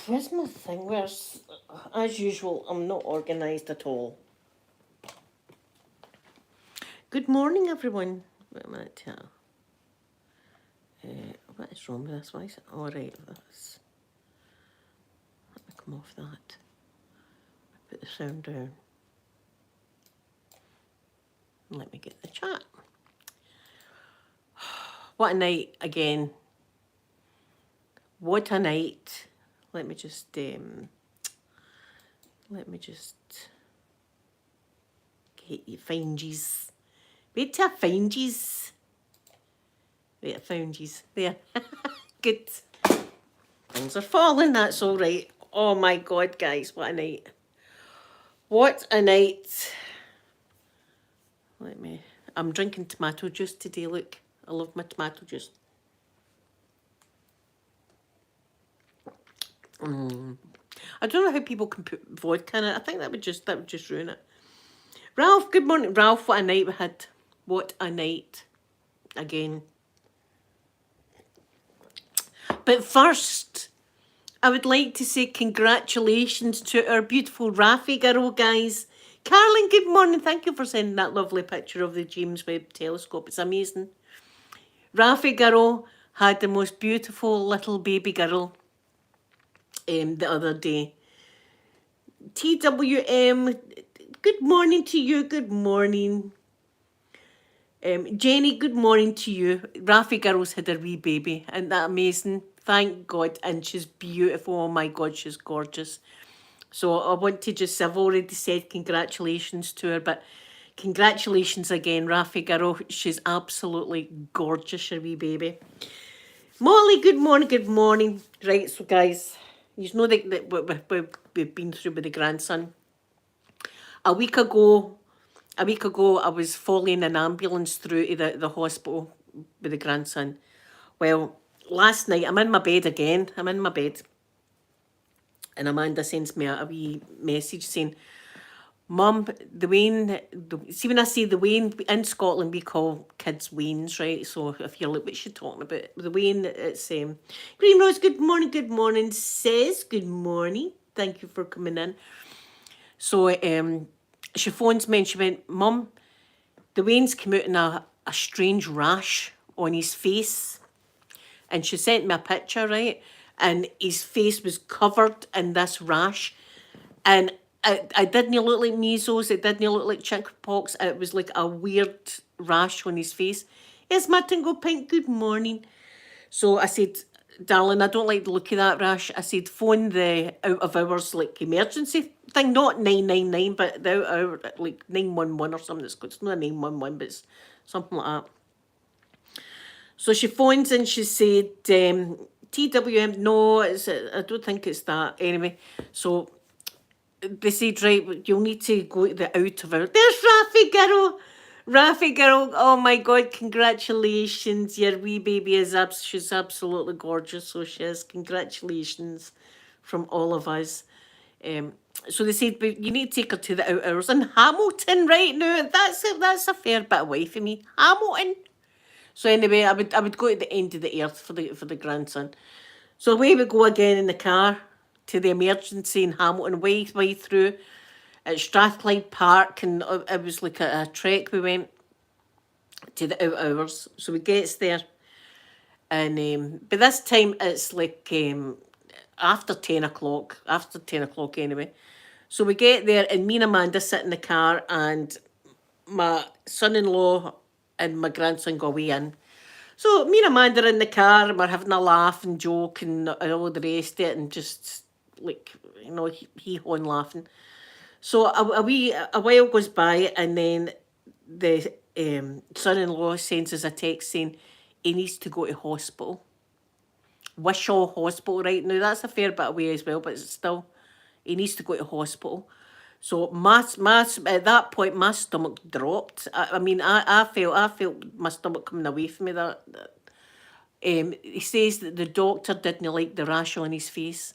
Where's my thing? As usual, I'm not organised at all. Good morning, everyone. Wait a minute here. What is wrong with this? Why is it all right? Let me come off that. Put the sound down. And let me get the chat. What a night again. What a night. Let me just get you find yous. Wait till I find yous. Wait, I found yous. There. Good. Things are falling, that's all right. Oh my God, guys, what a night. What a night. I'm drinking tomato juice today, look. I love my tomato juice. I don't know how people can put vodka in it. I think that would just ruin it. Ralph, good morning. Ralph, what a night we had. What a night. Again. But first, I would like to say congratulations to our beautiful Rafi girl, guys. Carolyn, good morning. Thank you for sending that lovely picture of the James Webb Telescope. It's amazing. Rafi girl had the most beautiful little baby girl the other day. TWM, good morning to you. Good morning. Jenny, good morning to you. Rafi girl's had a wee baby. Isn't that amazing? Thank God. And she's beautiful. Oh my God, she's gorgeous. So I want to just, I've already said congratulations to her, but congratulations again, Rafi girl. She's absolutely gorgeous, your wee baby. Molly, good morning, good morning. Right, so guys, you know that what we've been through with the grandson. A week ago, I was following an ambulance through to the hospital with the grandson. Well, last night, I'm in my bed again. I'm in my bed. And Amanda sends me a wee message saying, Mum, the Wayne, see when I say the Wayne, in Scotland we call kids Waynes, right? So if you're like, what's she talking about? The Wayne, it's Green Rose, good morning, says, good morning. Thank you for coming in. So she phones me and she went, Mum, the Wayne's come out in a strange rash on his face. And she sent me a picture, right? And his face was covered in this rash. And it didn't look like measles, it didn't look like chickenpox, it was like a weird rash on his face. Yes, Martin Go Pink, good morning. So I said, darling, I don't like the look of that rash. I said, phone the out of hours like emergency thing, not 999, but the out of hour, like 911 or something. It's not a 911, but it's something like that. So she phones and she said, TWM, no, I don't think it's that. Anyway, so they said, right, you'll need to go to the out of hours. There's Rafi girl. Rafi girl, oh my God, congratulations. Your wee baby she's absolutely gorgeous, so she is. Congratulations from all of us. So they said, but you need to take her to the out hours in Hamilton right now. That's a fair bit away from me. Hamilton. So anyway, I would go to the end of the earth for the grandson. So away we go again in the car to the emergency in Hamilton, way through at Strathclyde Park, and it was like a trek. We went to the out hours, so we gets there, and but this time it's like after 10 o'clock. After 10 o'clock anyway. So we get there, and me and Amanda sit in the car, and my son-in-law and my grandson go away in. So me and Amanda are in the car, and we're having a laugh and joke and all the rest of it, and just like, you know, hee-hawing laughing. So a while goes by, and then the son-in-law sends us a text saying he needs to go to hospital. Wishaw Hospital right now. That's a fair bit away as well, but it's still, he needs to go to hospital. So my at that point, my stomach dropped. I mean, I felt my stomach coming away from me. He says that the doctor didn't like the rash on his face.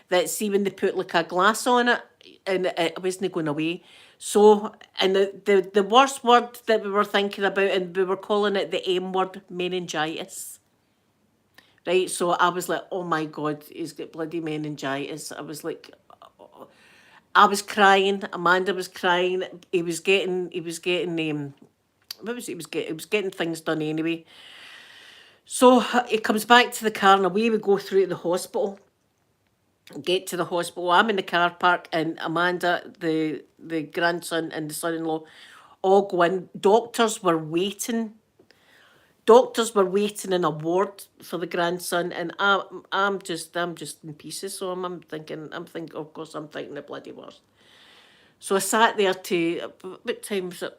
That see when they put like a glass on it, and it wasn't going away. So, and the worst word that we were thinking about, and we were calling it the M word, meningitis. right? So I was like, oh my God, he's got bloody meningitis. I was like, I was crying. Amanda was crying. What was it? He was getting things done anyway. So he comes back to the car and away we go through to the hospital. Get to the hospital. I'm in the car park and Amanda, the grandson and the son-in-law all go in. Doctors were waiting in a ward for the grandson, and I'm just in pieces. So I'm thinking, of course, I'm thinking the bloody worst. So I sat there to what time was it?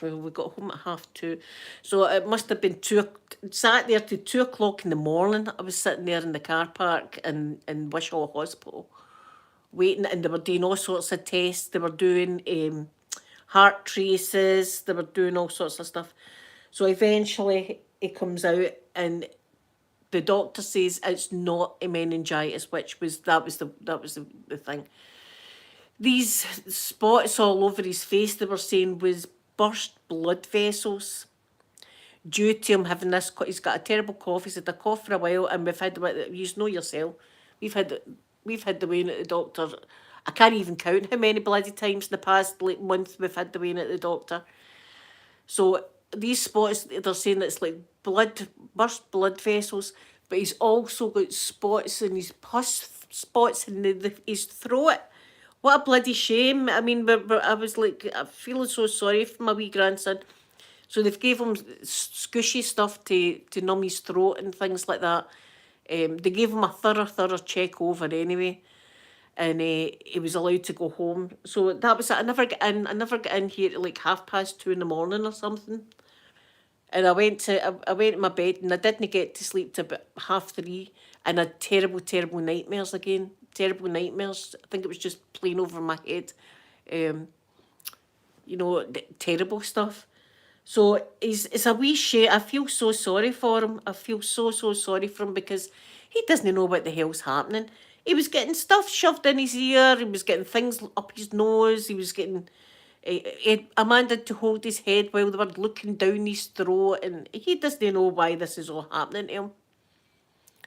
Well, we got home at 2:30, so it must have been two. Sat there till 2 o'clock in the morning. I was sitting there in the car park in Wishaw Hospital, waiting, and they were doing all sorts of tests. They were doing heart traces. They were doing all sorts of stuff. So eventually, it comes out, and the doctor says it's not a meningitis, which was the thing. These spots all over his face, they were saying, was burst blood vessels due to him having this. He's got a terrible cough. He's had a cough for a while, and you know yourself, we've had we've had the way in at the doctor. I can't even count how many bloody times in the past like month we've had the way in at the doctor. So these spots, they're saying it's like burst blood vessels, but he's also got spots in his pus spots in his throat. What a bloody shame. I mean, I was like, I'm feeling so sorry for my wee grandson. So they've gave him squishy stuff to numb his throat and things like that. They gave him a thorough check over anyway, and he was allowed to go home. So that was it. I never get in. I never get in here at like 2:30 in the morning or something. And I went to my bed and I didn't get to sleep till about 3:30, and I had terrible nightmares again. Terrible nightmares. I think it was just playing over my head. Um, terrible stuff. So it's a wee shame. I feel so sorry for him. I feel so sorry for him because he doesn't know what the hell's happening. He was getting stuff shoved in his ear. He was getting things up his nose. He was getting Amanda had to hold his head while they were looking down his throat, and he doesn't know why this is all happening to him.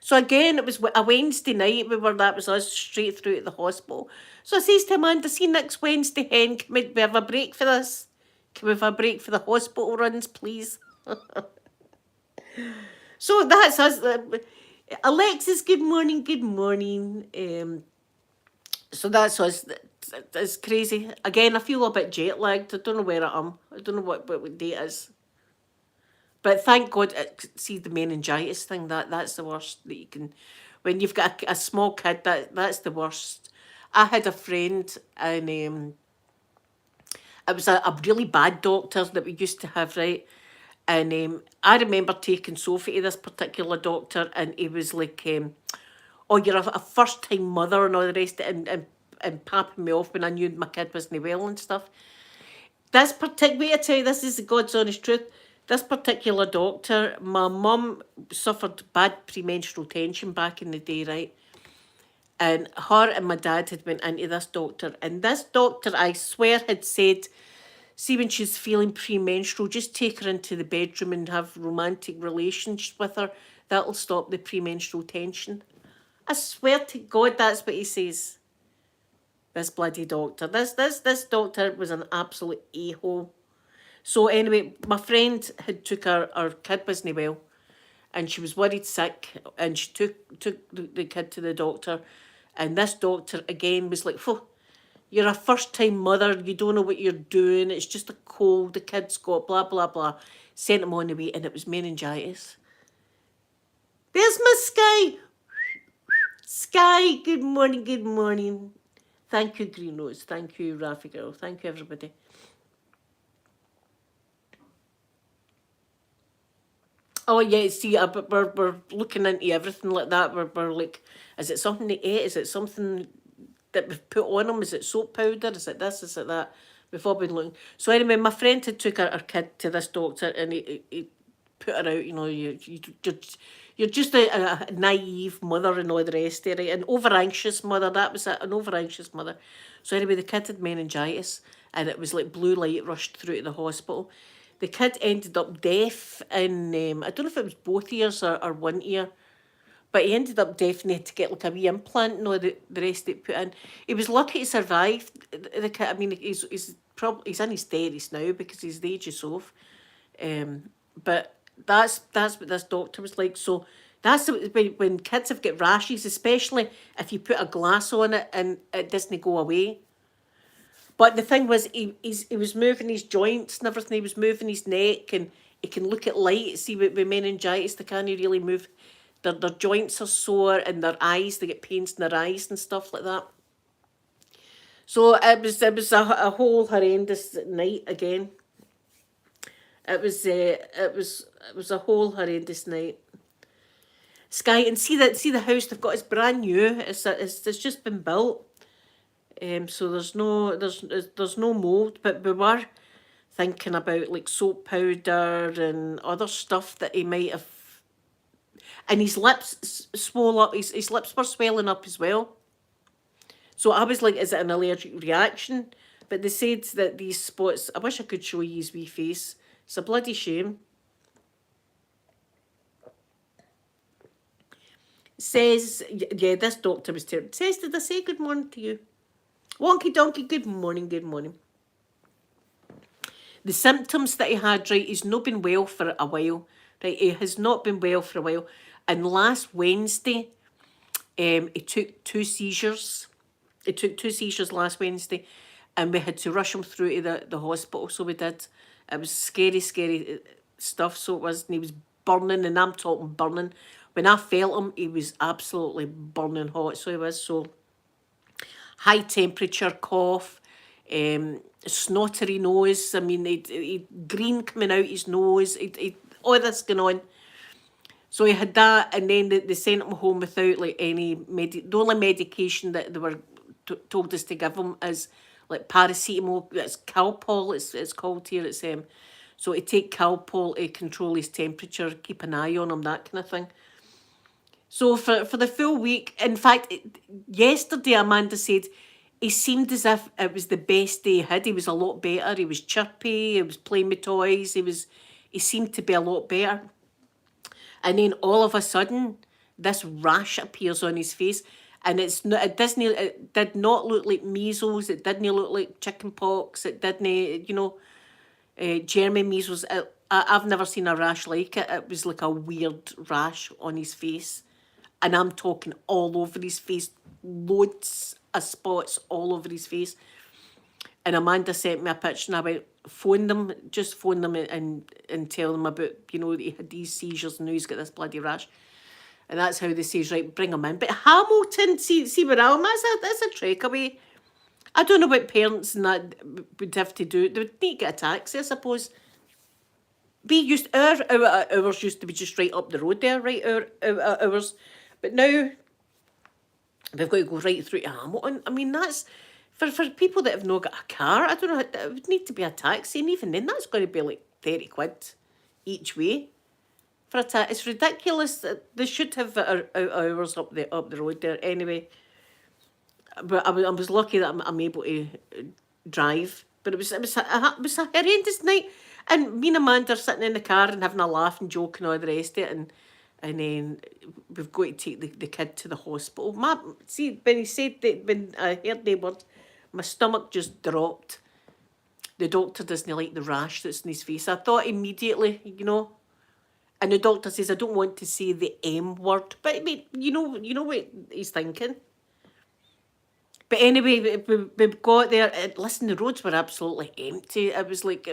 So again, it was a Wednesday night. That was us straight through to the hospital. So I says to Amanda, see next Wednesday, hen, can we have a break for this? Can we have a break for the hospital runs, please? So that's us. Alexis, good morning, good morning. So that's us. It's crazy. Again, I feel a bit jet lagged. I don't know where I am. I don't know what day it is. But thank God, see the meningitis thing. That's the worst that you can. When you've got a small kid, that's the worst. I had a friend, and it was a really bad doctor that we used to have, right? And I remember taking Sophie to this particular doctor, and he was like, "Oh, you're a first time mother," and all the rest, and papping me off when I knew my kid wasn't well and stuff. This particular, wait, I tell you, this is the God's honest truth. This particular doctor, my mum suffered bad premenstrual tension back in the day, right? And her and my dad had went into this doctor, and this doctor, I swear, had said, see, when she's feeling premenstrual, just take her into the bedroom and have romantic relations with her. That'll stop the premenstrual tension. I swear to God, that's what he says. This bloody doctor. This doctor was an absolute a-hole. So anyway, my friend had took her kid wasn't well, and she was worried sick, and she took the kid to the doctor, and this doctor again was like, "Phew, you're a first time mother, you don't know what you're doing, it's just a cold, the kid's got blah blah blah." Sent him on the way, and it was meningitis. There's my Sky. Sky, good morning, good morning. Thank you, Green Rose. Thank you, Rafi Girl. Thank you, everybody. Oh yeah, see, but we're looking into everything like that. We're like, is it something they ate? Is it something that we've put on them? Is it soap powder? Is it this? Is it that? We've all been looking. So anyway, my friend had took her kid to this doctor, and he put her out. You know, you're just a naive mother and all the rest of it, an over anxious mother. That was it, an over anxious mother. So anyway, the kid had meningitis, and it was like blue light rushed through to the hospital. The kid ended up deaf in, I don't know if it was both ears or one ear, but he ended up deaf and he had to get like a wee implant and all the rest it put in. He was lucky to survive. The kid, I mean, he's probably he's in his 30s now because he's the age of Soph. But that's what this doctor was like. So that's when kids have got rashes, especially if you put a glass on it and it doesn't go away. But the thing was, he was moving his joints and everything. He was moving his neck, and he can look at light. See, with meningitis, they can't really move. Their joints are sore, and their eyes, they get pains in their eyes and stuff like that. So it was a whole horrendous night again. It was a whole horrendous night. Sky, and see the house they've got is brand new. It's just been built. So there's no mold, but we were thinking about like soap powder and other stuff that he might have. And his lips swole up. His lips were swelling up as well. So I was like, is it an allergic reaction? But they said that these spots. I wish I could show you his wee face. It's a bloody shame. Says, yeah, this doctor was terrible. Says, did I say good morning to you? Wonky donkey, good morning, good morning. The symptoms that he had, right, he's not been well for a while. Right, he has not been well for a while. And last Wednesday, he took 2 seizures. He took 2 seizures last Wednesday, and we had to rush him through to the hospital, so we did. It was scary, scary stuff, so it was, and he was burning, and I'm talking burning. When I felt him, he was absolutely burning hot, so he was. So high temperature, cough, snottery nose. I mean, he green coming out his nose. All this going on. So he had that, and then they sent him home without like any the only medication that they were told us to give him is like paracetamol. It's Calpol. It's called here. It's so he take Calpol to control his temperature, keep an eye on him, that kind of thing. So for the full week, in fact, yesterday Amanda said he seemed as if it was the best day he had. He was a lot better. He was chirpy. He was playing with toys. He seemed to be a lot better. And then all of a sudden, this rash appears on his face, and it did not look like measles. It didn't look like chicken pox. It didn't, German measles. I've never seen a rash like it. It was like a weird rash on his face. And I'm talking all over his face, loads of spots all over his face. And Amanda sent me a picture, and I went, phone them and tell them about, he had these seizures and now he's got this bloody rash. And that's how they say, right, bring him in. But Hamilton, see where I'm, that's a trek away. I don't know what parents and that would have to do. They would need to get a taxi, I suppose. Our hours used to be just right up the road there, right, our hours. But now we've got to go right through to Hamilton. I mean, that's, for people that have not got a car, I don't know, it would need to be a taxi, and even then that's going to be like 30 quid each way for a taxi. It's ridiculous. They should have hours up the road there anyway. But I was lucky that I'm able to drive. But it was a horrendous night. And me and Amanda are sitting in the car and having a laugh and joking and all the rest of it, and then we've got to take the kid to the hospital. See, when he said that, when I heard the word, my stomach just dropped. The doctor doesn't like the rash that's in his face. I thought immediately, and the doctor says, I don't want to say the M word, but I mean, you know what he's thinking. But anyway, we got there. Listen, the roads were absolutely empty. It was like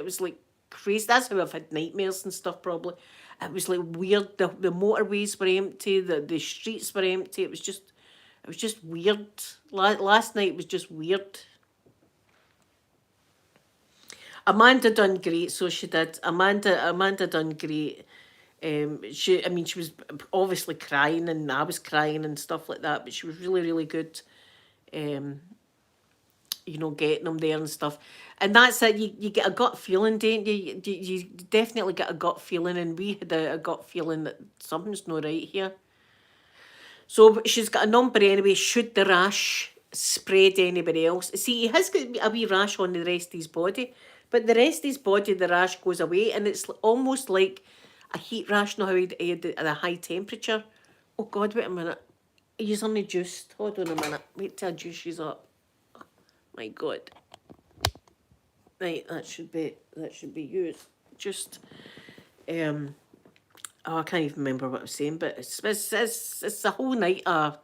crazy. That's how I've had nightmares and stuff, probably. It was like weird. The motorways were empty. The streets were empty. It was just weird. Last night was just weird. Amanda done great, so she did. Amanda done great. She was obviously crying, and I was crying and stuff like that, but she was really, really good. Getting them there and stuff. And that's it. You get a gut feeling, don't you? You definitely get a gut feeling, and we had a gut feeling that something's not right here. So she's got a number anyway, should the rash spread anybody else. See, he has got a wee rash on the rest of his body, But the rest of his body, the rash goes away, and it's almost like a heat rash. Know how he had the high temperature? Oh God, wait a minute. He's only juiced. Hold on a minute. Wait till I juice you up. My God. Right, that should be used. Just oh, I can't even remember what I was saying, but it's a whole night of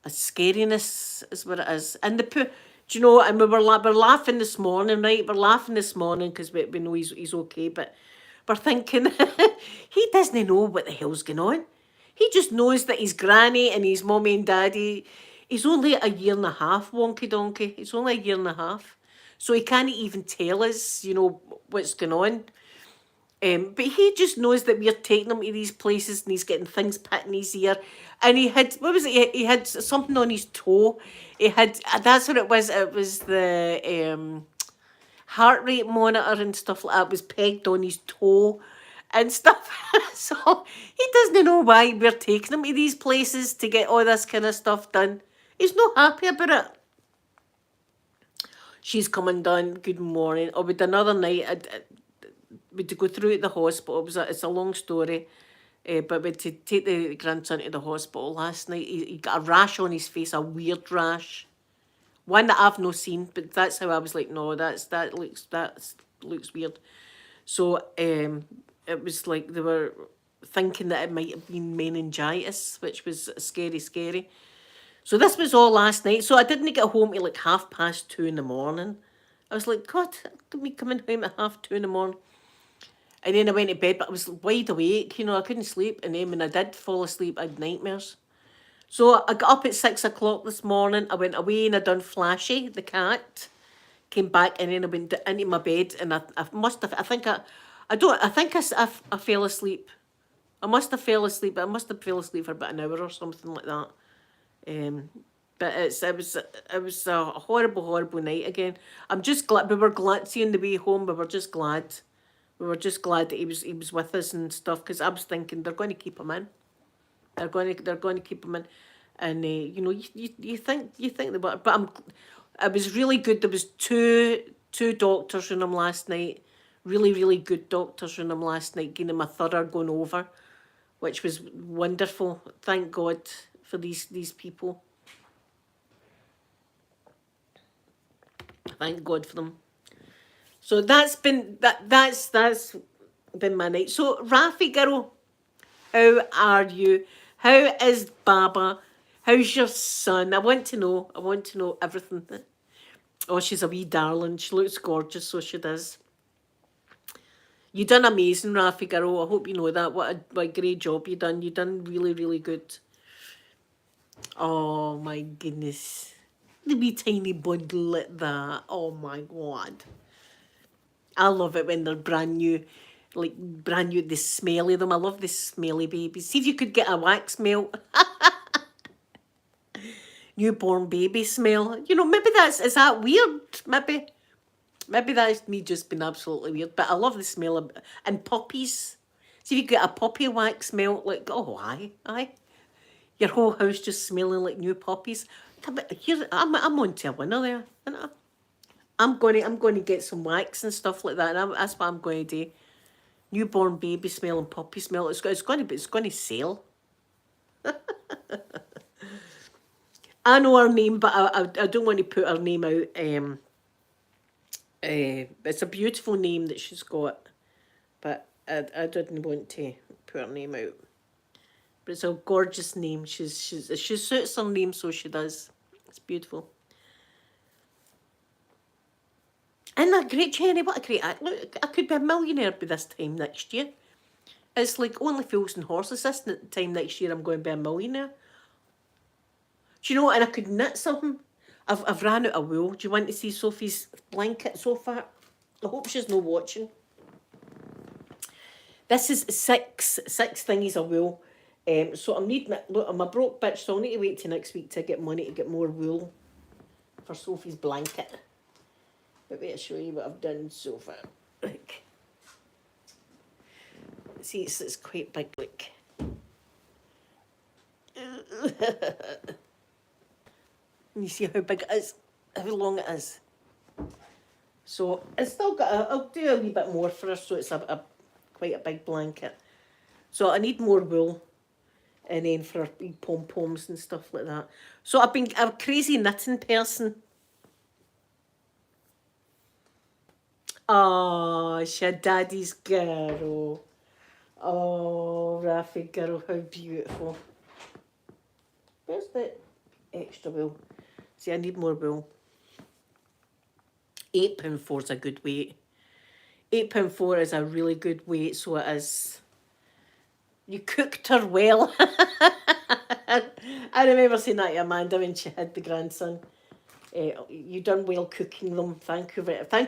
a scariness is what it is. And do you know? And we're laughing this morning, right? We're laughing this morning because we know he's okay, but we're thinking he doesn't know what the hell's going on. He just knows that his granny and his mummy and daddy. He's only a year and a half, wonky donkey. He's only a year and a half, so he can't even tell us, what's going on. But he just knows that we're taking him to these places and he's getting things put in his ear. And he had, what was it? He had something on his toe. He had, that's what it was. It was the heart rate monitor and stuff like that was pegged on his toe and stuff. So he doesn't know why we're taking him to these places to get all this kind of stuff done. He's not happy about it. She's coming down. Good morning. Oh, with another night. We had to go through at the hospital. It's a long story, but we had to take the grandson to the hospital last night. He got a rash on his face, a weird rash, one that I've not seen. But that's how I was like, no, that looks weird. So it was like they were thinking that it might have been meningitis, which was scary, scary. So this was all last night. So I didn't get home till like 2:30 in the morning. I was like, God, me coming home at 2:30 in the morning. And then I went to bed, but I was wide awake, I couldn't sleep. And then when I did fall asleep, I had nightmares. So I got up at 6 o'clock this morning. I went away and I done Flashy, the cat. Came back and then I went into my bed and I must have, I think I fell asleep. I must have fell asleep, but I must have fell asleep for about an hour or something like that. But it was a horrible, horrible night again. I'm just glad, we were glad, seeing the way home, we were just glad. We were just glad that he was with us and stuff, because I was thinking they're going to keep him in. They're going to keep him in, and you think they were, but it was really good. There was two doctors in him last night, really really good doctors in him last night, giving him a thorough going over, which was wonderful. Thank God for these people. Thank God for them. So that's been my night. So Rafi girl, how are you? How is Baba? How's your son? I want to know everything. Oh, she's a wee darling. She looks gorgeous, so she does. You done amazing, Rafi girl. I hope you know that. What a great job you done. You done really, really good. Oh my goodness. The wee tiny bundle like that. Oh my God. I love it when they're brand new, the smell of them. I love the smelly babies. See if you could get a wax melt. Newborn baby smell. Maybe is that weird? Maybe that's me just being absolutely weird. But I love the smell of, and puppies. See if you get a puppy wax melt, like, oh, aye. Your whole house just smelling like new puppies. Here, I'm on to a winner there. I'm going to get some wax and stuff like that. And that's what I'm going to do. Newborn baby smell and puppy smell. It's going to sell. I know her name, but I don't want to put her name out. It's a beautiful name that she's got, but I didn't want to put her name out. But it's a gorgeous name. She suits her name, so she does. It's beautiful. Isn't that great, Jenny? What a great act. Look, I could be a millionaire by this time next year. It's like only fools and horses. This time next year I'm going to be a millionaire. Do you know, and I could knit something. I've ran out of wool. Do you want to see Sophie's blanket so far? I hope she's not watching. This is six thingies of wool. So I'm a broke bitch, so I'll need to wait till next week to get money to get more wool for Sophie's blanket. But wait, I'll show you what I've done so far. Like, see, it's quite big. Like, you see how big it is, how long it is. So it's still got. I'll do a wee bit more for her, so it's a quite a big blanket. So I need more wool, and then for her wee pom poms and stuff like that. So I've been a crazy knitting person. Oh, she's daddy's girl. Oh, Rafi girl, how beautiful. Where's the extra wool? See, I need more wool. £8.4 is a good weight. £8.4 is a really good weight, so it is. You cooked her well. I remember saying that to Amanda when she had the grandson. You done well cooking them. Thank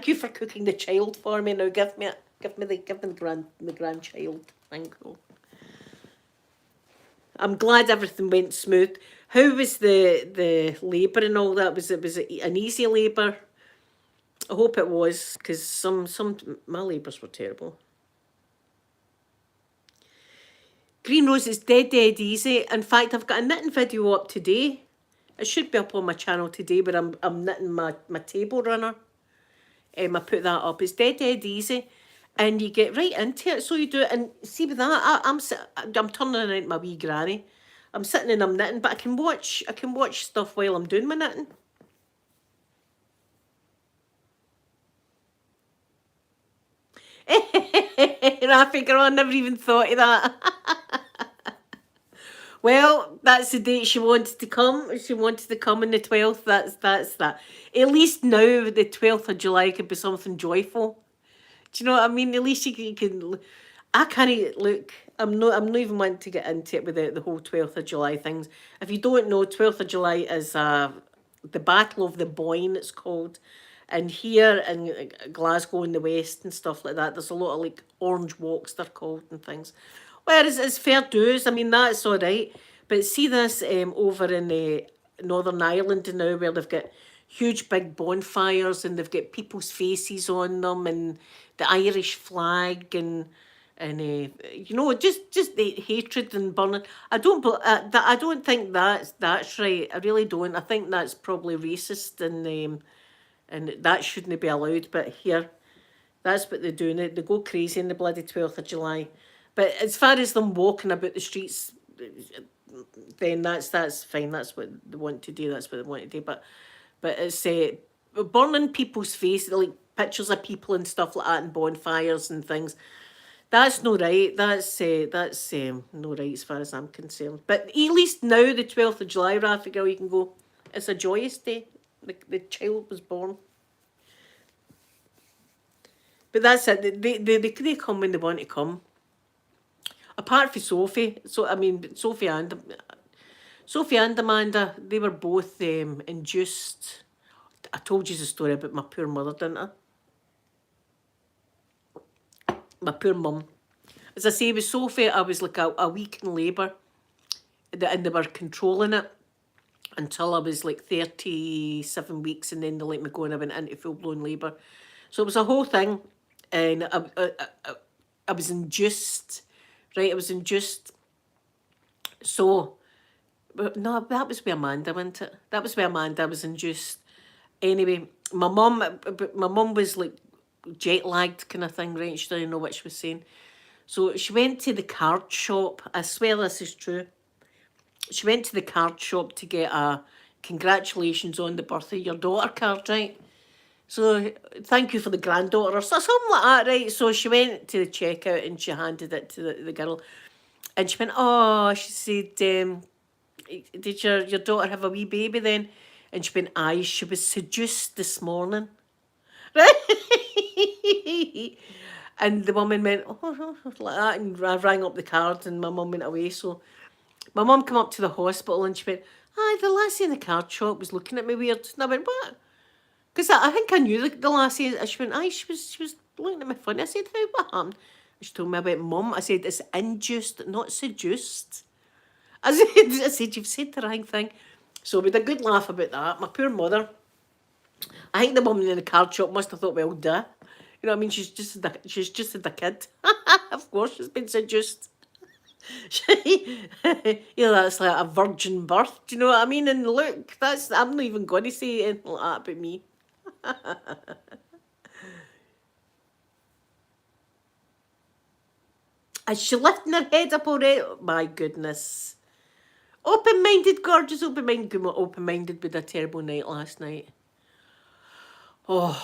you for cooking the child for me. Now give me the grandchild. Thank you. I'm glad everything went smooth. How was the labour and all that? Was it an easy labour? I hope it was, because some my labours were terrible. Green Rose is dead easy. In fact, I've got a knitting video up today. It should be up on my channel today, but I'm knitting my table runner. I put that up. It's dead easy, and you get right into it. So you do it, and see with that, I'm turning around my wee granny. I'm sitting and I'm knitting, but I can watch stuff while I'm doing my knitting. Rafi girl, I never even thought of that. Well, that's the date she wanted to come. She wanted to come on the 12th. That's that. At least now the 12th of July could be something joyful. Do you know what I mean? At least you can. I can't look. I'm not even wanting to get into it with the whole 12th of July things. If you don't know, 12th of July is the Battle of the Boyne. It's called, and here in Glasgow in the West and stuff like that, there's a lot of like orange walks they're called and things. Whereas it's fair dues. I mean that's all right. But see this over in Northern Ireland now, where they've got huge big bonfires and they've got people's faces on them and the Irish flag and just the hatred and burning. I don't think that's right. I really don't. I think that's probably racist and that shouldn't be allowed. But here, that's what they're doing. They go crazy on the bloody 12th of July. But as far as them walking about the streets, then that's fine. That's what they want to do. That's what they want to do. But it's burning people's faces, like pictures of people and stuff like that, and bonfires and things. That's no right. That's no right as far as I'm concerned. But at least now, the 12th of July, Rafi girl, you can go. It's a joyous day. The child was born. But that's it. They come when they want to come. Apart from Sophie, Sophie and Amanda, they were both induced. I told you the story about my poor mother, didn't I? My poor mum. As I say, with Sophie, I was like a week in labour, and they were controlling it until I was like 37 weeks, and then they let me go and I went into full-blown labour. So it was a whole thing, and I was induced, right? I was induced. So, no, that was with Amanda, wasn't it? That was with Amanda, I was induced. Anyway, my mum was like jet lagged kind of thing, right? She didn't know what she was saying. So she went to the card shop. I swear this is true. She went to the card shop to get a congratulations on the birth of your daughter card, right? So thank you for the granddaughter or something like that, right? So she went to the checkout and she handed it to the girl. And she went, oh, she said, did your daughter have a wee baby then? And she went, aye, she was seduced this morning. Right? And the woman went, oh, like that, and I rang up the card and my mum went away. So my mum came up to the hospital and she went, aye, the lassie in the card shop was looking at me weird. And I went, what? Because I think I knew the lassie. She went, aye, she was looking at me funny. I said, how, what happened? She told me about mum. I said, it's induced, not seduced. I said, you've said the right thing. So we had a good laugh about that. My poor mother. I think the woman in the card shop must have thought, well, duh. You know what I mean? She's just had a kid. Of course, she's been seduced. That's like a virgin birth. Do you know what I mean? And look, I'm not even going to say anything like that about me. Is she lifting her head up already? Oh, my goodness. Open-minded, gorgeous, open-minded. Open-minded with a terrible night last night. Oh,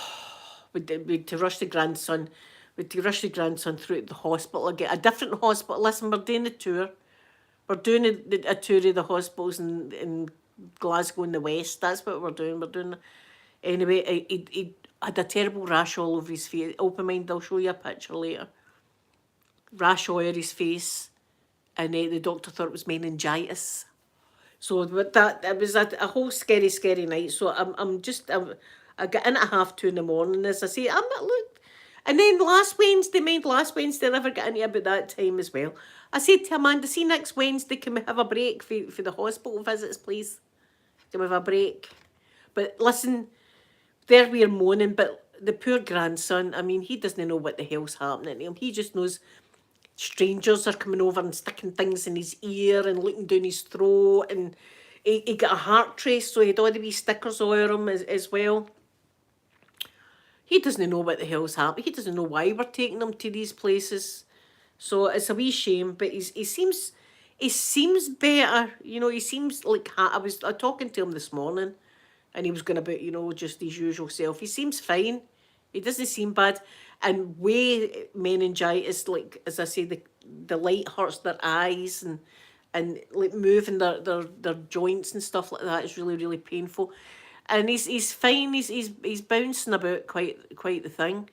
we had to rush the grandson. We had to rush the grandson through to the hospital. Get a different hospital. Listen, we're doing the tour. We're doing a tour of the hospitals in Glasgow in the West. That's what we're doing. We're doing. Anyway, he had a terrible rash all over his face. Open mind, I'll show you a picture later. Rash all over his face, and the doctor thought it was meningitis. So with that, it was a whole scary, scary night. So I got in at 2:30 in the morning. As I say, I'm not look. And then last Wednesday, I never got into about that time as well. I said to Amanda, see next Wednesday, can we have a break for the hospital visits, please? Can we have a break? But listen, there we are moaning, but the poor grandson, I mean, he doesn't know what the hell's happening to him. He just knows strangers are coming over and sticking things in his ear and looking down his throat, and he got a heart trace, so he had all the wee stickers all over him as well. He doesn't know what the hell's happening. He doesn't know why we're taking him to these places. So it's a wee shame, but he seems better. You know, he seems like I was talking to him this morning, and he was going about just his usual self. He seems fine. He doesn't seem bad. And way meningitis, like as I say, the light hurts their eyes and like moving their joints and stuff like that is really, really painful. And he's fine. He's bouncing about quite the thing.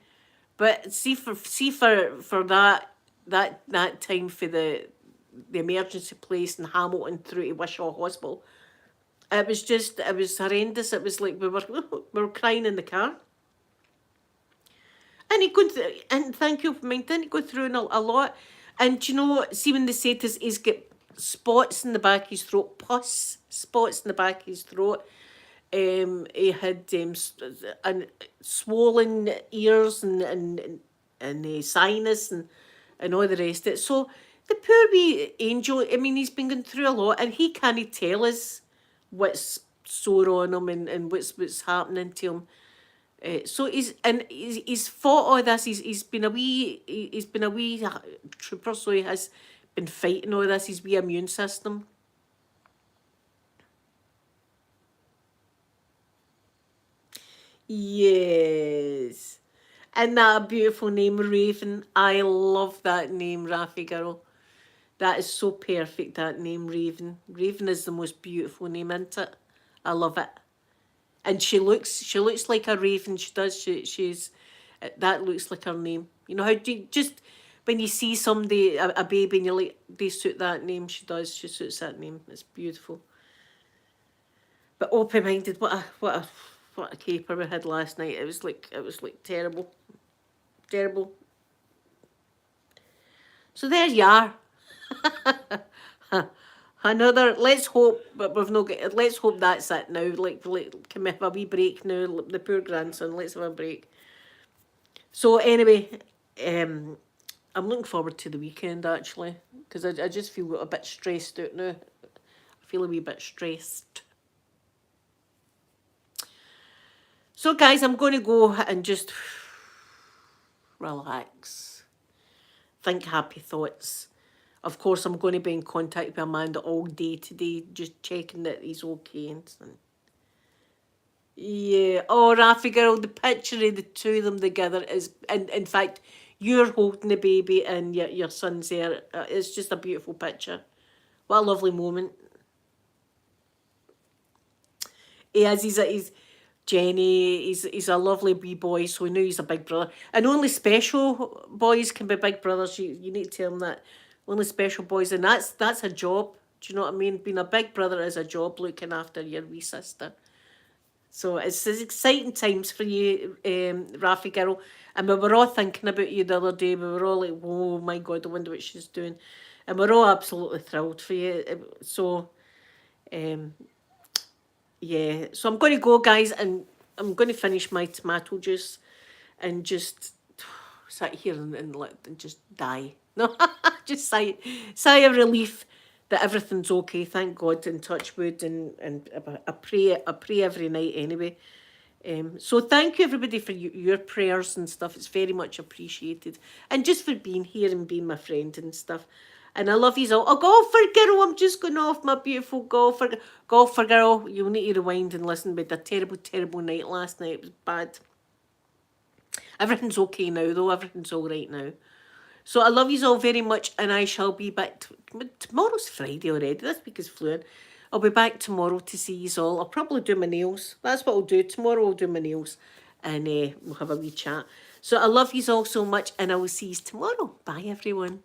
But for that time for the emergency place in Hamilton through to Wishaw Hospital, it was horrendous. It was like we were crying in the car. And he go through, and thank you for mine. Didn't he go through a lot? And see when they said he's got spots in the back of his throat, pus spots in the back of his throat. He had and swollen ears and sinus and all the rest of it. So the poor wee angel, I mean, he's been going through a lot, and he can't tell us what's sore on him and what's happening to him. So he's fought all this. He's been a wee trooper. So he has been fighting all this. His wee immune system. Yes, and that beautiful name Raven. I love that name, Rafi girl. That is so perfect. That name Raven. Raven is the most beautiful name, isn't it? I love it. And she looks like a raven. She does. She's that looks like her name. You know how do you, just when you see somebody a baby and you're like they suit that name. She does. She suits that name. It's beautiful. But open minded. What a caper we had last night. It was like terrible, terrible. So there you are. Another. Let's hope, but we've not got. Let's hope that's it now. Can we have a wee break now? The poor grandson. Let's have a break. So anyway, I'm looking forward to the weekend actually, because I just feel a bit stressed out now. I feel a wee bit stressed. So guys, I'm going to go and just relax. Think happy thoughts. Of course, I'm going to be in contact with Amanda all day today, just checking that he's okay. And yeah. Oh, Rafi girl, the picture of the two of them together is, and in fact, you're holding the baby and your son's there. It's just a beautiful picture. What a lovely moment. He is. He's Jenny. He's a lovely wee boy. So we know he's a big brother. And only special boys can be big brothers. You need to tell him that. Only special boys, and that's a job. Do you know what I mean? Being a big brother is a job. Looking after your wee sister. So it's exciting times for you, Rafi girl. And we were all thinking about you the other day. We were all like, "Oh my God, I wonder what she's doing," and we're all absolutely thrilled for you. So, yeah. So I'm going to go, guys, and I'm going to finish my tomato juice, and just sit here and just die. No, just sigh of relief that everything's okay. Thank God, and touch wood, and I pray every night anyway. So thank you everybody for your prayers and stuff. It's very much appreciated. And just for being here and being my friend and stuff. And I love you all. Oh, golfer girl, I'm just going off, my beautiful golfer girl. You'll need to rewind and listen. We had a terrible, terrible night last night. It was bad. Everything's okay now, though. Everything's all right now. So I love you all very much, and I shall be back. Tomorrow's Friday already. This week is fluent. I'll be back tomorrow to see you all. I'll probably do my nails. That's what I'll do. Tomorrow I'll do my nails, and we'll have a wee chat. So I love you all so much, and I will see you tomorrow. Bye, everyone.